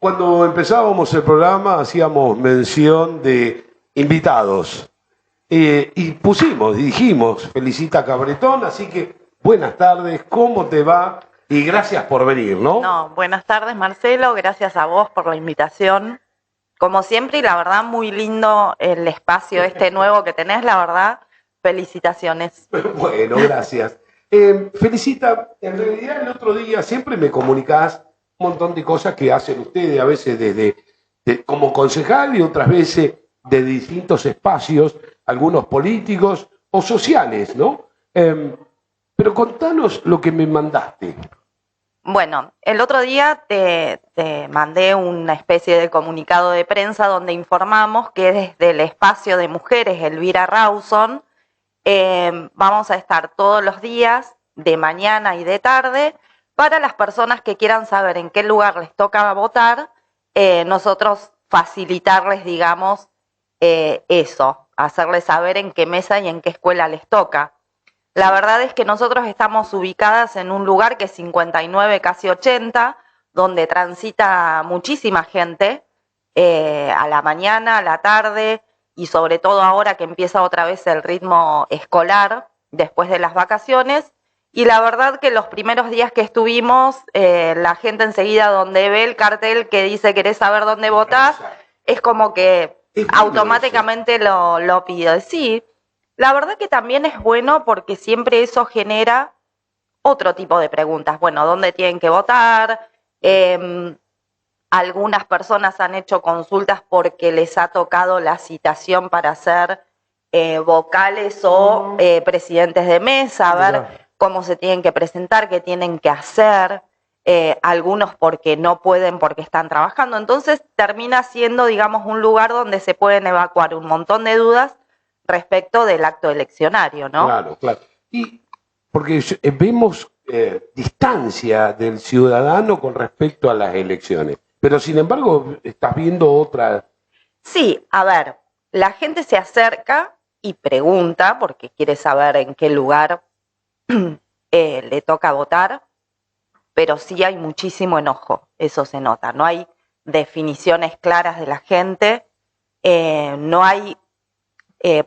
Cuando empezábamos el programa hacíamos mención de invitados y dijimos, felicita a Cabretón, así que buenas tardes, ¿cómo te va? Y gracias por venir, ¿no? No, buenas tardes Marcelo, gracias a vos por la invitación. Como siempre, y la verdad muy lindo el espacio este nuevo que tenés, la verdad, felicitaciones. Bueno, gracias. Felicita, en realidad el otro día siempre me comunicás un montón de cosas que hacen ustedes, a veces como concejal y otras veces de distintos espacios, algunos políticos o sociales, ¿no? Pero contanos lo que me mandaste. Bueno, el otro día te mandé una especie de comunicado de prensa donde informamos que desde el espacio de mujeres Elvira Rawson vamos a estar todos los días, de mañana y de tarde, para las personas que quieran saber en qué lugar les toca votar, nosotros facilitarles, digamos, eso, hacerles saber en qué mesa y en qué escuela les toca. La verdad es que nosotros estamos ubicadas en un lugar que es 59, casi 80, donde transita muchísima gente, a la mañana, a la tarde, y sobre todo ahora que empieza otra vez el ritmo escolar, después de las vacaciones. Y la verdad que los primeros días que estuvimos, la gente enseguida donde ve el cartel que dice querés saber dónde votás, es como que automáticamente lo pide. Sí, la verdad que también es bueno porque siempre eso genera otro tipo de preguntas. Bueno, ¿dónde tienen que votar? Algunas personas han hecho consultas porque les ha tocado la citación para ser vocales o presidentes de mesa, a ver cómo se tienen que presentar, qué tienen que hacer, algunos porque no pueden porque están trabajando. Entonces termina siendo, digamos, un lugar donde se pueden evacuar un montón de dudas respecto del acto eleccionario, ¿no? Claro, claro. Y porque vemos distancia del ciudadano con respecto a las elecciones, pero sin embargo estás viendo otra. Sí, a ver, la gente se acerca y pregunta porque quiere saber en qué lugar le toca votar, pero sí hay muchísimo enojo, eso se nota, no hay definiciones claras de la gente, no hay,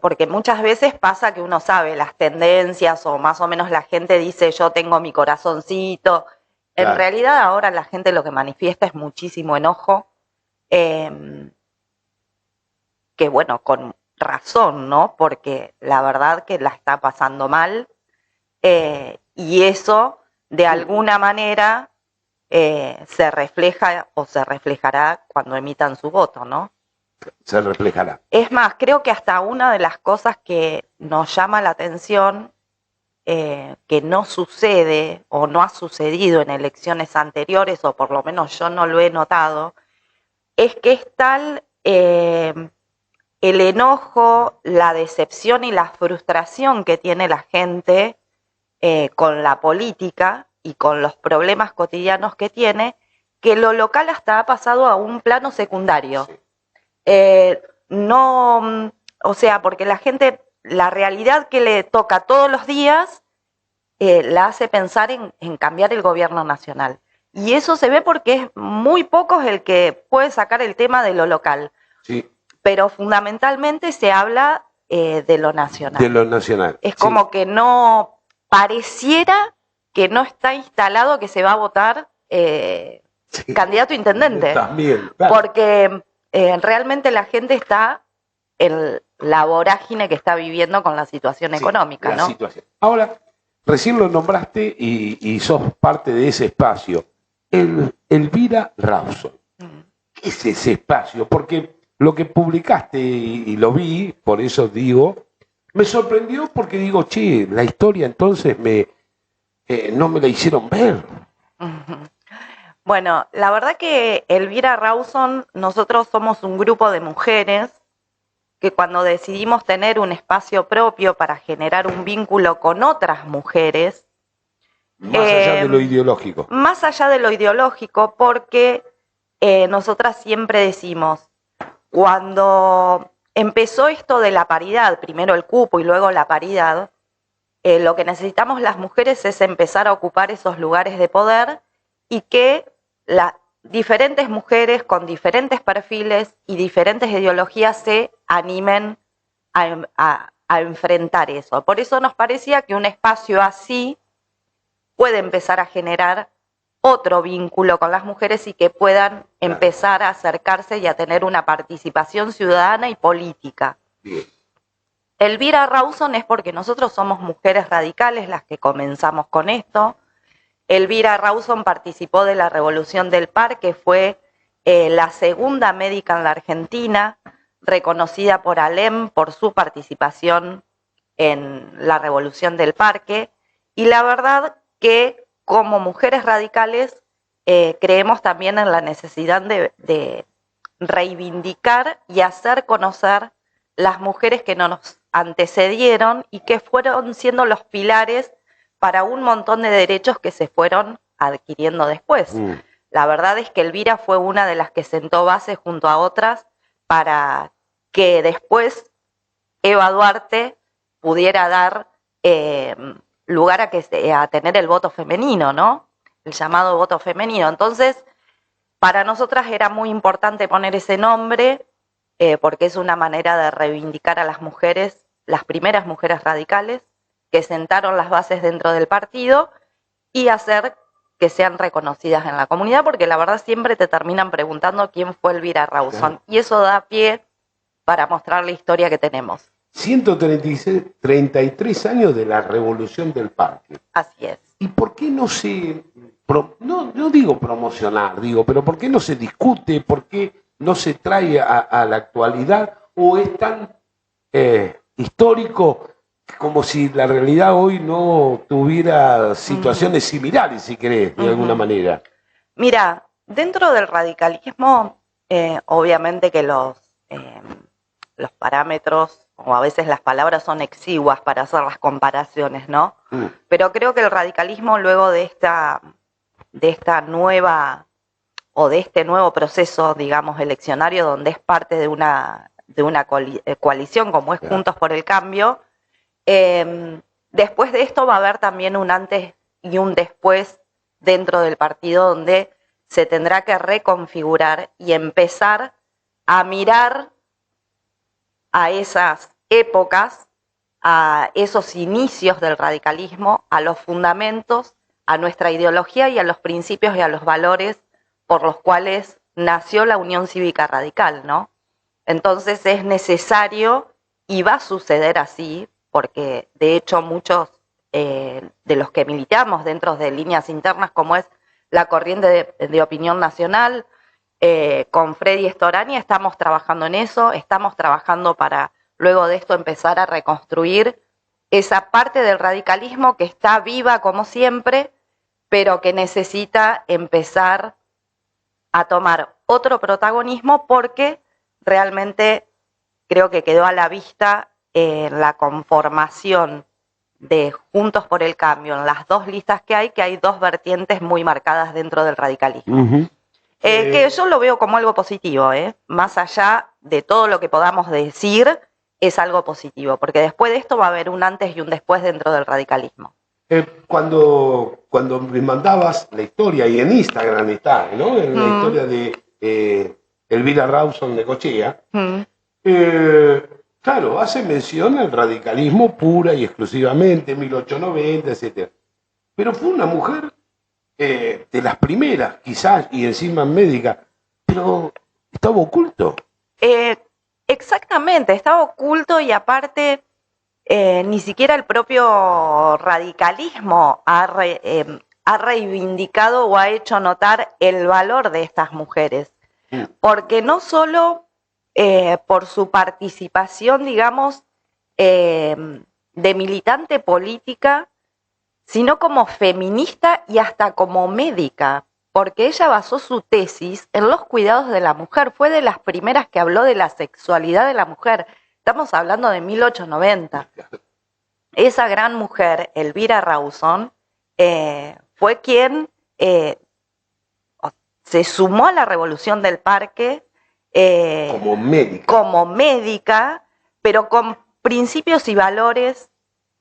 porque muchas veces pasa que uno sabe las tendencias o más o menos la gente dice yo tengo mi corazoncito, en realidad ahora la gente lo que manifiesta es muchísimo enojo, que bueno, con razón, ¿no? Porque la verdad que la está pasando mal, y eso de alguna manera se refleja o se reflejará cuando emitan su voto, ¿no? Se reflejará. Es más, creo que hasta una de las cosas que nos llama la atención, que no sucede o no ha sucedido en elecciones anteriores, o por lo menos yo no lo he notado, es que es tal el enojo, la decepción y la frustración que tiene la gente con la política y con los problemas cotidianos que tiene, que lo local hasta ha pasado a un plano secundario. Sí. No, o sea, porque la gente, la realidad que le toca todos los días, la hace pensar en cambiar el gobierno nacional. Y eso se ve porque es muy pocos el que puede sacar el tema de lo local. Sí. Pero fundamentalmente se habla de lo nacional. De lo nacional. Es como que no pareciera que no está instalado que se va a votar candidato a intendente. También, claro. Porque realmente la gente está en la vorágine que está viviendo con la situación económica, ¿no? Situación. Ahora, recién lo nombraste y sos parte de ese espacio. Elvira Rawson. ¿Qué es ese espacio? Porque lo que publicaste y lo vi, por eso digo, me sorprendió porque digo, che, la historia entonces no me la hicieron ver. Bueno, la verdad que Elvira Rawson, nosotros somos un grupo de mujeres que cuando decidimos tener un espacio propio para generar un vínculo con otras mujeres, más allá de lo ideológico. Más allá de lo ideológico, porque nosotras siempre decimos, cuando empezó esto de la paridad, primero el cupo y luego la paridad, lo que necesitamos las mujeres es empezar a ocupar esos lugares de poder y que diferentes mujeres con diferentes perfiles y diferentes ideologías se animen a enfrentar eso. Por eso nos parecía que un espacio así puede empezar a generar otro vínculo con las mujeres y que puedan empezar a acercarse y a tener una participación ciudadana y política. Bien. Elvira Rawson es porque nosotros somos mujeres radicales las que comenzamos con esto. Elvira Rawson participó de la Revolución del Parque, fue la segunda médica en la Argentina, reconocida por ALEM por su participación en la Revolución del Parque. Y la verdad que como mujeres radicales creemos también en la necesidad de reivindicar y hacer conocer las mujeres que nos antecedieron y que fueron siendo los pilares para un montón de derechos que se fueron adquiriendo después. La verdad es que Elvira fue una de las que sentó base junto a otras para que después Eva Duarte pudiera dar lugar a tener el voto femenino, ¿no? El llamado voto femenino. Entonces, para nosotras era muy importante poner ese nombre porque es una manera de reivindicar a las mujeres, las primeras mujeres radicales, que sentaron las bases dentro del partido y hacer que sean reconocidas en la comunidad, porque la verdad siempre te terminan preguntando quién fue Elvira Rawson. Claro. Y eso da pie para mostrar la historia que tenemos. 133 años de la Revolución del Parque. Así es. ¿Y por qué no se, no digo promocionar, pero por qué no se discute, por qué no se trae a la actualidad, o es tan histórico como si la realidad hoy no tuviera situaciones similares, si querés, de alguna manera? Mira, dentro del radicalismo, obviamente que los parámetros o a veces las palabras son exiguas para hacer las comparaciones, ¿no? Pero creo que el radicalismo luego de esta nueva o de este nuevo proceso, digamos, eleccionario, donde es parte de una coalición como es Juntos por el Cambio, después de esto va a haber también un antes y un después dentro del partido donde se tendrá que reconfigurar y empezar a mirar a esas épocas, a esos inicios del radicalismo, a los fundamentos, a nuestra ideología y a los principios y a los valores por los cuales nació la Unión Cívica Radical, ¿no? Entonces es necesario, y va a suceder así, porque de hecho muchos de los que militamos dentro de líneas internas, como es la corriente de opinión nacional, con Freddy Storani estamos trabajando en eso, estamos trabajando para luego de esto empezar a reconstruir esa parte del radicalismo que está viva como siempre, pero que necesita empezar a tomar otro protagonismo porque realmente creo que quedó a la vista la conformación de Juntos por el Cambio, en las dos listas que hay dos vertientes muy marcadas dentro del radicalismo. Que yo lo veo como algo positivo, más allá de todo lo que podamos decir, es algo positivo, porque después de esto va a haber un antes y un después dentro del radicalismo. Cuando me mandabas la historia, y en Instagram está, ¿no? En la historia de Elvira Rawson de Cochea, claro, hace mención al radicalismo pura y exclusivamente, 1890, etc. Pero fue una mujer de las primeras, quizás, y encima médica, pero estaba oculto. Exactamente, estaba oculto y aparte ni siquiera el propio radicalismo ha reivindicado o ha hecho notar el valor de estas mujeres. Porque no solo por su participación, digamos, de militante política, sino como feminista y hasta como médica, porque ella basó su tesis en los cuidados de la mujer, fue de las primeras que habló de la sexualidad de la mujer. Estamos hablando de 1890. Esa gran mujer, Elvira Rawson, fue quien se sumó a la Revolución del Parque como médica, pero con principios y valores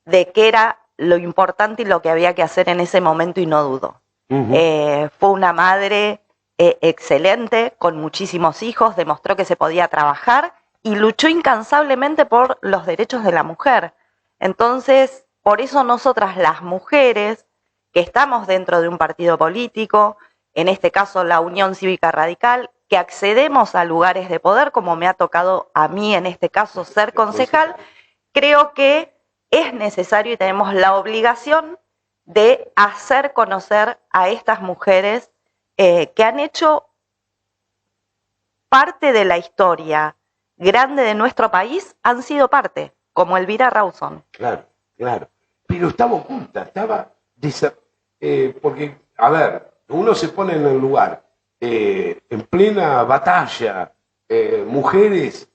de qué era lo importante y lo que había que hacer en ese momento y no dudó. Fue una madre excelente, con muchísimos hijos, demostró que se podía trabajar y luchó incansablemente por los derechos de la mujer. Entonces, por eso nosotras las mujeres que estamos dentro de un partido político, en este caso la Unión Cívica Radical, que accedemos a lugares de poder, como me ha tocado a mí en este caso ser concejal, creo que es necesario y tenemos la obligación de hacer conocer a estas mujeres que han hecho parte de la historia grande de nuestro país, han sido parte, como Elvira Rawson. Claro, claro. Pero estaba oculta, estaba... porque, a ver, uno se pone en el lugar, en plena batalla, mujeres,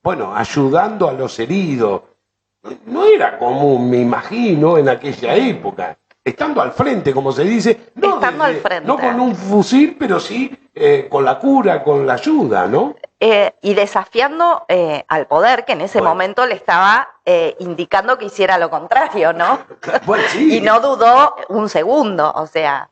bueno, ayudando a los heridos. No era común, me imagino, en aquella época. Estando al frente, como se dice, no, al frente. No con un fusil, pero sí con la cura, con la ayuda, ¿no? Y desafiando al poder, que en ese momento le estaba indicando que hiciera lo contrario, ¿no? Bueno, sí. Y no dudó un segundo, o sea,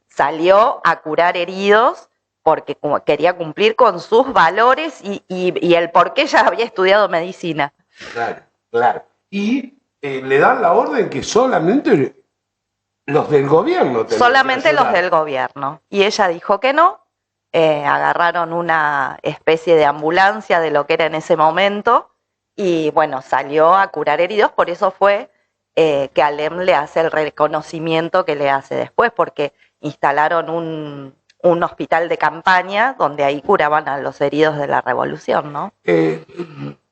salió a curar heridos porque quería cumplir con sus valores y el por qué ella había estudiado medicina. Claro, claro. Y le dan la orden que solamente los del gobierno. Solamente los del gobierno. Y ella dijo que no. Agarraron una especie de ambulancia de lo que era en ese momento y bueno, salió a curar heridos, por eso fue que Alem le hace el reconocimiento que le hace después, porque instalaron un hospital de campaña donde ahí curaban a los heridos de la revolución, ¿no?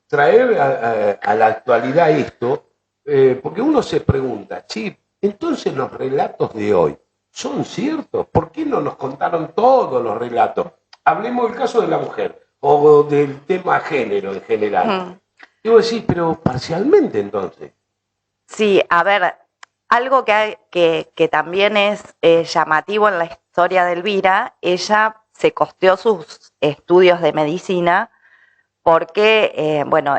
Traer a la actualidad esto, porque uno se pregunta, sí, entonces los relatos de hoy, ¿son ciertos? ¿Por qué no nos contaron todos los relatos? Hablemos del caso de la mujer o del tema género en general. Digo, sí, pero parcialmente entonces. Sí, a ver, algo que también es llamativo en la historia de Elvira, ella se costeó sus estudios de medicina porque, bueno,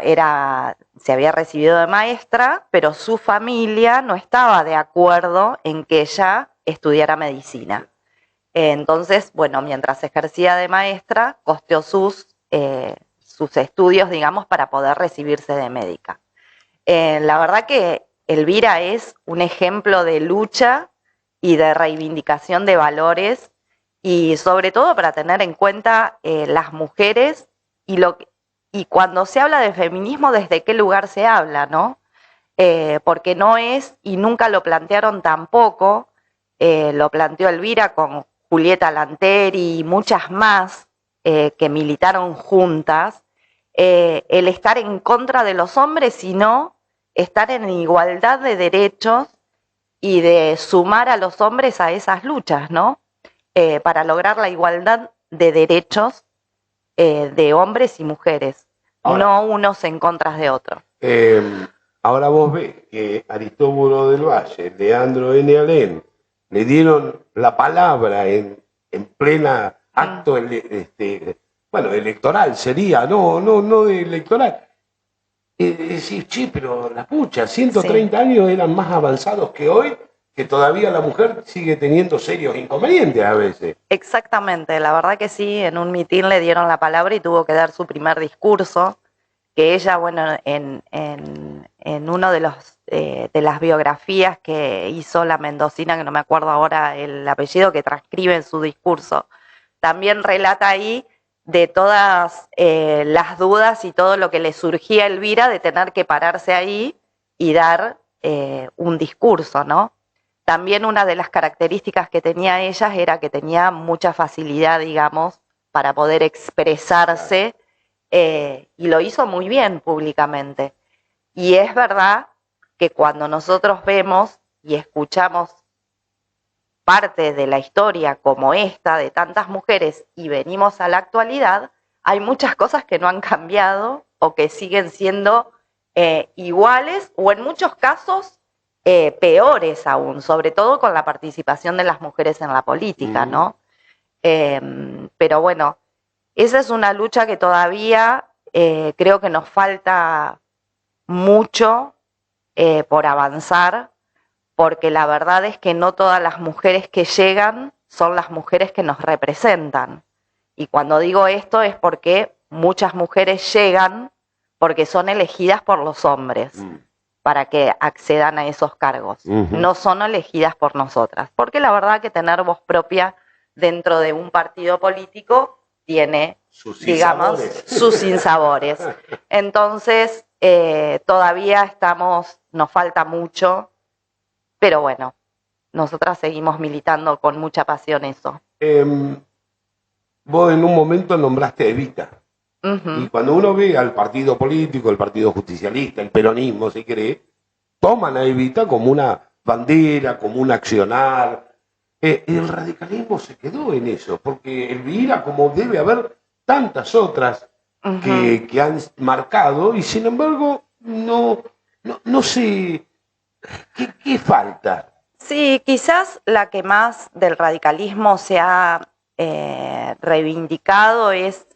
se había recibido de maestra, pero su familia no estaba de acuerdo en que ella estudiara medicina. Entonces, bueno, mientras ejercía de maestra, costeó sus estudios, digamos, para poder recibirse de médica. La verdad que Elvira es un ejemplo de lucha y de reivindicación de valores y sobre todo para tener en cuenta las mujeres y cuando se habla de feminismo, ¿desde qué lugar se habla, no? Porque no es, y nunca lo plantearon tampoco, lo planteó Elvira con Julieta Lanteri y muchas más que militaron juntas, el estar en contra de los hombres, sino estar en igualdad de derechos y de sumar a los hombres a esas luchas, ¿no? Para lograr la igualdad de derechos de hombres y mujeres, ahora, no unos en contra de otros. Ahora vos ves que Aristóbulo del Valle, Leandro N. Alem, le dieron la palabra en plena acto electoral sería, no de electoral. Decir, sí, pero la pucha, 130 años eran más avanzados que hoy, que todavía la mujer sigue teniendo serios inconvenientes a veces. Exactamente, la verdad que sí, en un mitin le dieron la palabra y tuvo que dar su primer discurso, que ella, bueno, en uno de las biografías que hizo la mendocina, que no me acuerdo ahora el apellido, que transcribe en su discurso, también relata ahí de todas las dudas y todo lo que le surgía a Elvira de tener que pararse ahí y dar un discurso, ¿no? También una de las características que tenía ella era que tenía mucha facilidad, digamos, para poder expresarse y lo hizo muy bien públicamente. Y es verdad que cuando nosotros vemos y escuchamos parte de la historia como esta de tantas mujeres y venimos a la actualidad, hay muchas cosas que no han cambiado o que siguen siendo iguales o en muchos casos peores aún, sobre todo con la participación de las mujeres en la política, ¿no? Pero bueno, esa es una lucha que todavía creo que nos falta mucho por avanzar, porque la verdad es que no todas las mujeres que llegan son las mujeres que nos representan. Y cuando digo esto es porque muchas mujeres llegan porque son elegidas por los hombres para que accedan a esos cargos. No son elegidas por nosotras. Porque la verdad que tener voz propia dentro de un partido político tiene, digamos, sus sinsabores. Entonces, todavía nos falta mucho, pero bueno, nosotras seguimos militando con mucha pasión eso. Vos en un momento nombraste a Evita. Y cuando uno ve al partido político, el partido justicialista, el peronismo, si cree, toman a Evita como una bandera, como un accionar. El radicalismo se quedó en eso, porque Elvira, como debe haber tantas otras que han marcado, y sin embargo no sé qué falta. Sí, quizás la que más del radicalismo se ha reivindicado es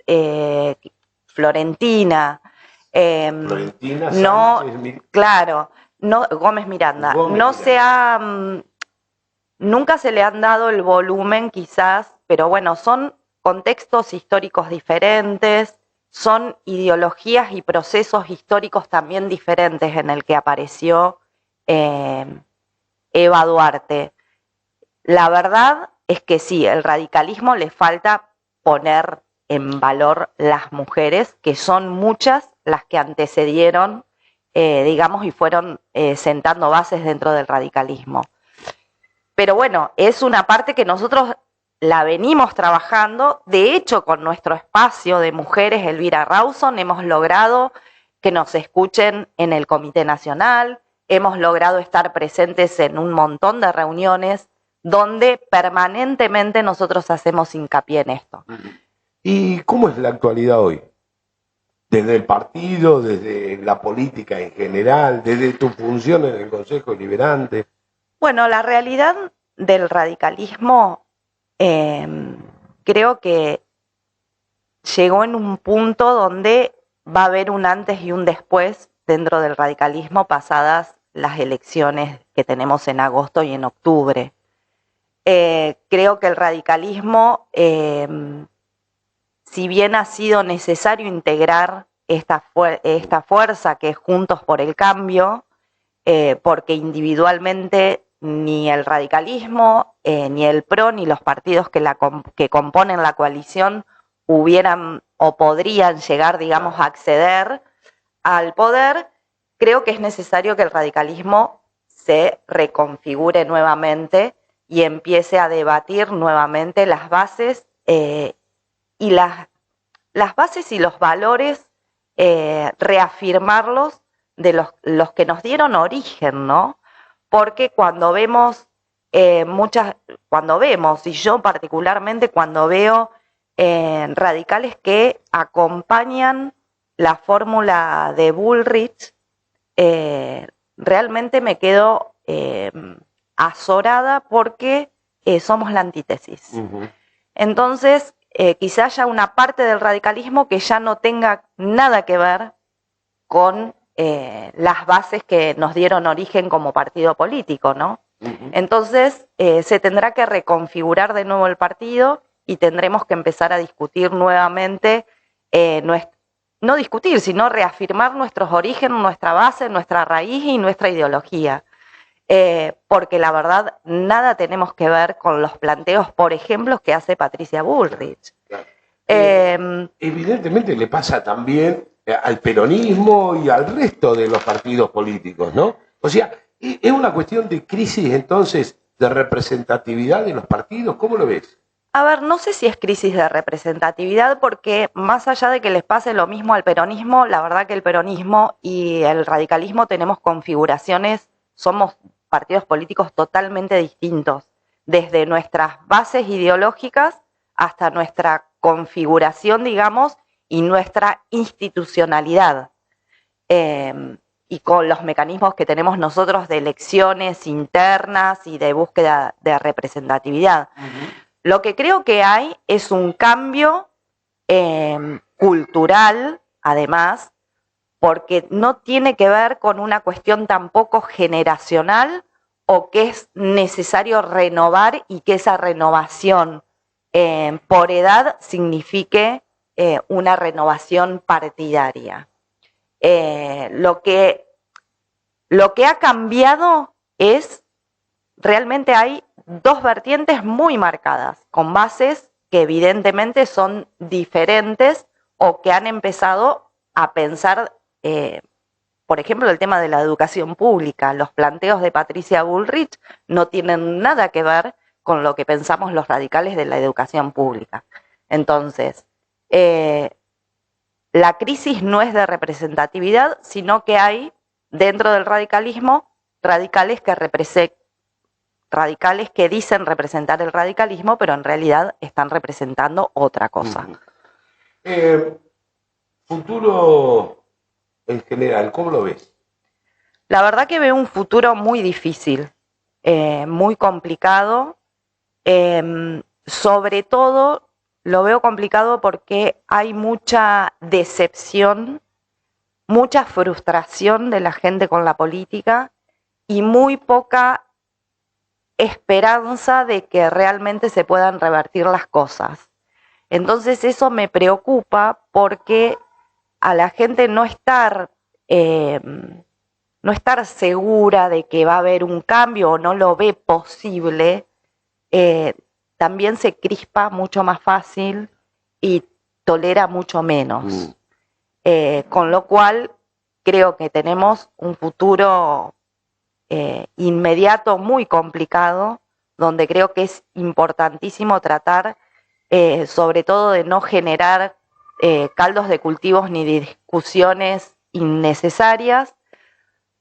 Florentina. Florentina no, Sánchez, claro, no, Gómez Miranda. Nunca se le han dado el volumen quizás, pero bueno, son contextos históricos diferentes, son ideologías y procesos históricos también diferentes en el que apareció Eva Duarte. La verdad es que sí, el radicalismo le falta poner en valor las mujeres, que son muchas las que antecedieron, digamos, y fueron sentando bases dentro del radicalismo. Pero bueno, es una parte que nosotros la venimos trabajando. De hecho, con nuestro espacio de mujeres, Elvira Rawson, hemos logrado que nos escuchen en el Comité Nacional, hemos logrado estar presentes en un montón de reuniones donde permanentemente nosotros hacemos hincapié en esto. ¿Y cómo es la actualidad hoy? Desde el partido, desde la política en general, desde tu función en el Consejo Deliberante. Bueno, la realidad del radicalismo creo que llegó en un punto donde va a haber un antes y un después dentro del radicalismo pasadas las elecciones que tenemos en agosto y en octubre. Creo que el radicalismo, si bien ha sido necesario integrar esta fuerza que es Juntos por el Cambio, porque individualmente ni el radicalismo, ni el PRO, ni los partidos que componen la coalición hubieran o podrían llegar, digamos, a acceder al poder, creo que es necesario que el radicalismo se reconfigure nuevamente y empiece a debatir nuevamente las bases y las bases y los valores, reafirmarlos de los que nos dieron origen, ¿no? Porque cuando vemos y yo particularmente cuando veo radicales que acompañan la fórmula de Bullrich, realmente me quedo azorada porque somos la antítesis. Entonces, quizá haya una parte del radicalismo que ya no tenga nada que ver con las bases que nos dieron origen como partido político, ¿no? Entonces, se tendrá que reconfigurar de nuevo el partido y tendremos que empezar a discutir nuevamente, no discutir, sino reafirmar nuestros orígenes, nuestra base, nuestra raíz y nuestra ideología. Porque la verdad, nada tenemos que ver con los planteos, por ejemplo, que hace Patricia Bullrich. Claro. Evidentemente le pasa también al peronismo y al resto de los partidos políticos, ¿no? O sea, es una cuestión de crisis entonces de representatividad de los partidos. ¿Cómo lo ves? A ver, no sé si es crisis de representatividad porque más allá de que les pase lo mismo al peronismo, la verdad que el peronismo y el radicalismo tenemos configuraciones, somos partidos políticos totalmente distintos, desde nuestras bases ideológicas hasta nuestra configuración, digamos, y nuestra institucionalidad. Y con los mecanismos que tenemos nosotros de elecciones internas y de búsqueda de representatividad. Lo que creo que hay es un cambio cultural, además, porque no tiene que ver con una cuestión tampoco generacional o que es necesario renovar y que esa renovación por edad signifique una renovación partidaria. Lo que ha cambiado es, realmente hay dos vertientes muy marcadas, con bases que evidentemente son diferentes o que han empezado a pensar, por ejemplo, el tema de la educación pública. Los planteos de Patricia Bullrich no tienen nada que ver con lo que pensamos los radicales de la educación pública. Entonces, la crisis no es de representatividad, sino que hay dentro del radicalismo radicales que dicen representar el radicalismo, pero en realidad están representando otra cosa. Futuro en general, ¿cómo lo ves? La verdad que veo un futuro muy difícil, muy complicado. Sobre todo lo veo complicado porque hay mucha decepción, mucha frustración de la gente con la política y muy poca esperanza de que realmente se puedan revertir las cosas. Entonces eso me preocupa porque a la gente no estar segura de que va a haber un cambio o no lo ve posible, también se crispa mucho más fácil y tolera mucho menos. Con lo cual creo que tenemos un futuro inmediato muy complicado, donde creo que es importantísimo tratar sobre todo de no generar caldos de cultivos ni discusiones innecesarias,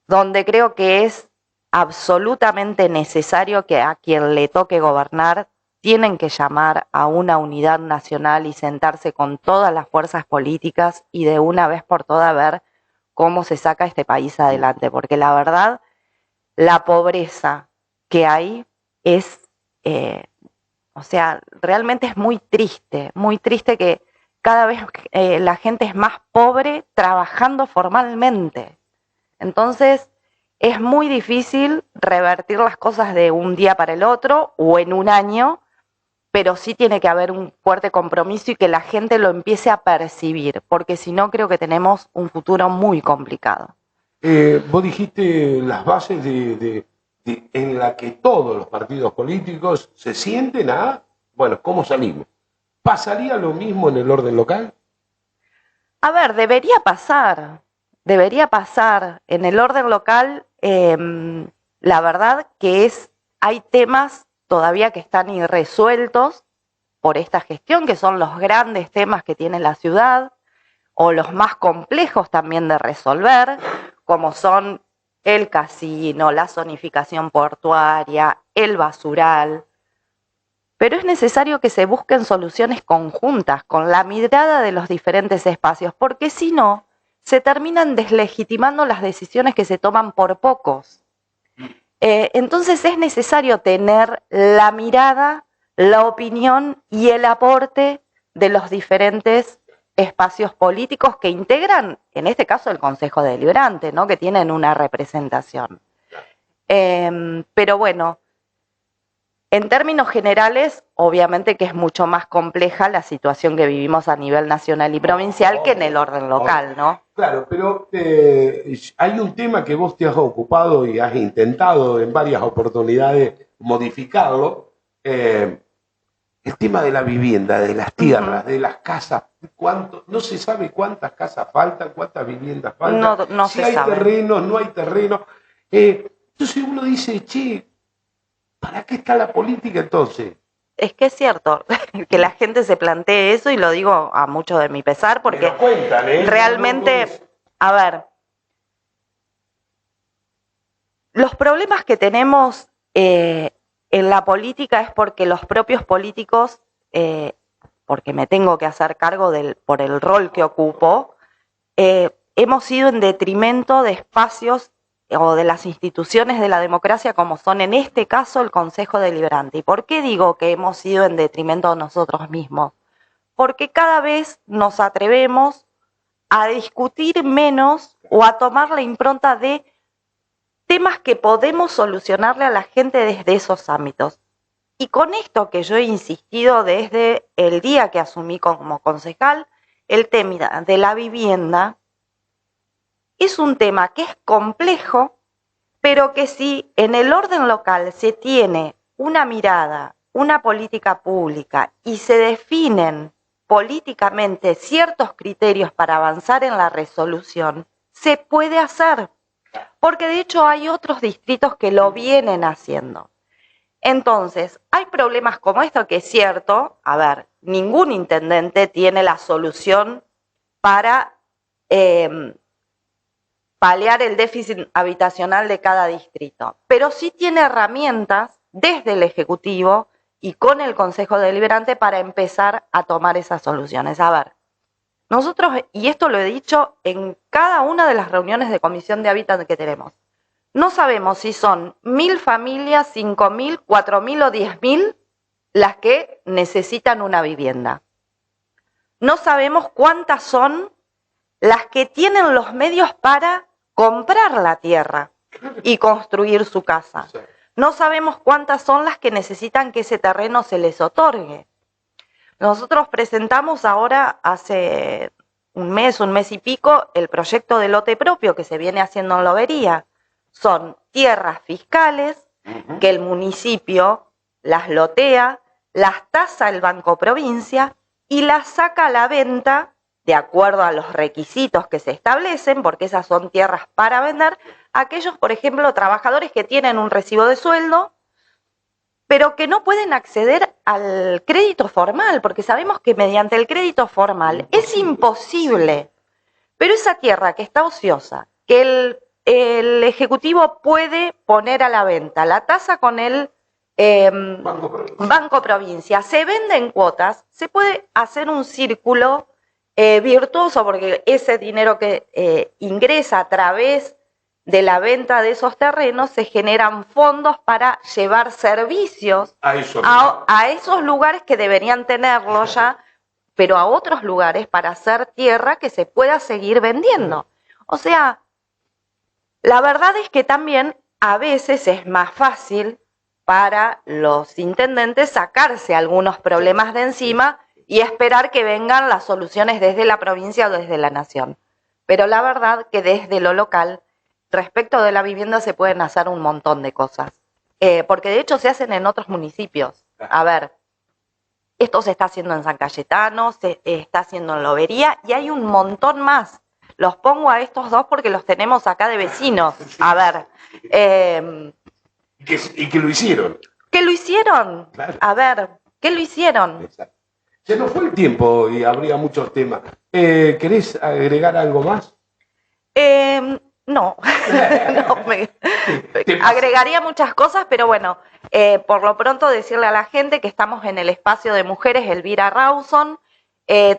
donde creo que es absolutamente necesario que a quien le toque gobernar tienen que llamar a una unidad nacional y sentarse con todas las fuerzas políticas y de una vez por todas ver cómo se saca este país adelante, porque la verdad, la pobreza que hay es, realmente es muy triste que cada vez la gente es más pobre trabajando formalmente. Entonces, es muy difícil revertir las cosas de un día para el otro o en un año, pero sí tiene que haber un fuerte compromiso y que la gente lo empiece a percibir, porque si no creo que tenemos un futuro muy complicado. Vos dijiste las bases en la que todos los partidos políticos se sienten bueno, ¿cómo salimos? ¿Pasaría lo mismo en el orden local? A ver, debería pasar en el orden local. La verdad que hay temas todavía que están irresueltos por esta gestión, que son los grandes temas que tiene la ciudad, o los más complejos también de resolver, como son el casino, la zonificación portuaria, el basural. Pero es necesario que se busquen soluciones conjuntas con la mirada de los diferentes espacios, porque si no, se terminan deslegitimando las decisiones que se toman por pocos. Entonces es necesario tener la mirada, la opinión y el aporte de los diferentes espacios políticos que integran, en este caso, el Consejo Deliberante, ¿no? Que tienen una representación. Pero bueno, en términos generales, obviamente que es mucho más compleja la situación que vivimos a nivel nacional y provincial que en el orden local, ¿no? Claro, pero hay un tema que vos te has ocupado y has intentado en varias oportunidades modificarlo, el tema de la vivienda, de las tierras, de las casas. No se sabe cuántas casas faltan, cuántas viviendas faltan, no si se hay sabe. terrenos, no hay terrenos. Entonces uno dice, che, ¿para qué está la política entonces? Es que es cierto que la gente se plantee eso y lo digo a mucho de mi pesar porque cuentan, realmente, a ver, los problemas que tenemos en la política es porque los propios políticos, porque me tengo que hacer cargo por el rol que ocupo, hemos ido en detrimento de espacios o de las instituciones de la democracia como son en este caso el Consejo Deliberante. ¿Y por qué digo que hemos ido en detrimento de nosotros mismos? Porque cada vez nos atrevemos a discutir menos o a tomar la impronta de temas que podemos solucionarle a la gente desde esos ámbitos. Y con esto que yo he insistido desde el día que asumí como concejal, el tema de la vivienda es un tema que es complejo, pero que si en el orden local se tiene una mirada, una política pública y se definen políticamente ciertos criterios para avanzar en la resolución, se puede hacer, porque de hecho hay otros distritos que lo vienen haciendo. Entonces, hay problemas como esto que es cierto, a ver, ningún intendente tiene la solución para paliar el déficit habitacional de cada distrito, pero sí tiene herramientas desde el Ejecutivo y con el Consejo Deliberante para empezar a tomar esas soluciones. A ver, nosotros, y esto lo he dicho en cada una de las reuniones de Comisión de Hábitat que tenemos, no sabemos si son 1.000 familias, 5.000, 4.000 o 10.000 las que necesitan una vivienda. No sabemos cuántas son las que tienen los medios para comprar la tierra y construir su casa. No sabemos cuántas son las que necesitan que ese terreno se les otorgue. Nosotros presentamos ahora, hace un mes y pico, el proyecto de lote propio que se viene haciendo en Lobería. Son tierras fiscales que el municipio las lotea, las tasa el Banco Provincia y las saca a la venta de acuerdo a los requisitos que se establecen, porque esas son tierras para vender, aquellos, por ejemplo, trabajadores que tienen un recibo de sueldo, pero que no pueden acceder al crédito formal, porque sabemos que mediante el crédito formal es imposible. Pero esa tierra que está ociosa, que el Ejecutivo puede poner a la venta, la tasa con el Banco Provincia, se vende en cuotas, se puede hacer un círculo virtuoso, porque ese dinero que ingresa a través de la venta de esos terrenos se generan fondos para llevar servicios a esos lugares que deberían tenerlo ya, pero a otros lugares para hacer tierra que se pueda seguir vendiendo. O sea, la verdad es que también a veces es más fácil para los intendentes sacarse algunos problemas de encima y esperar que vengan las soluciones desde la provincia o desde la nación. Pero la verdad que desde lo local, respecto de la vivienda, se pueden hacer un montón de cosas. Porque de hecho se hacen en otros municipios. A ver, esto se está haciendo en San Cayetano, se está haciendo en Lobería y hay un montón más. Los pongo a estos dos porque los tenemos acá de vecinos. A ver. Y que lo hicieron. ¿Qué lo hicieron? Claro. A ver, ¿qué lo hicieron? Exacto. Se nos fue el tiempo y habría muchos temas. ¿Querés agregar algo más? No, agregaría muchas cosas, pero bueno, por lo pronto decirle a la gente que estamos en el espacio de mujeres Elvira Rawson,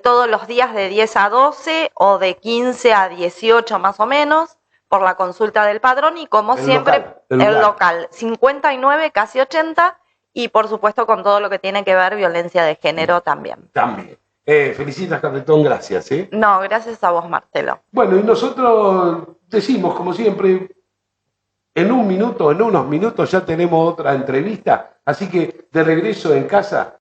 todos los días de 10 a 12 o de 15 a 18 más o menos, por la consulta del padrón y como siempre el local 59, casi 80, y por supuesto con todo lo que tiene que ver violencia de género también. También. Felicitas, Carletón, gracias. No, gracias a vos, Marcelo. Bueno, y nosotros decimos, como siempre, en unos minutos ya tenemos otra entrevista, así que de regreso en casa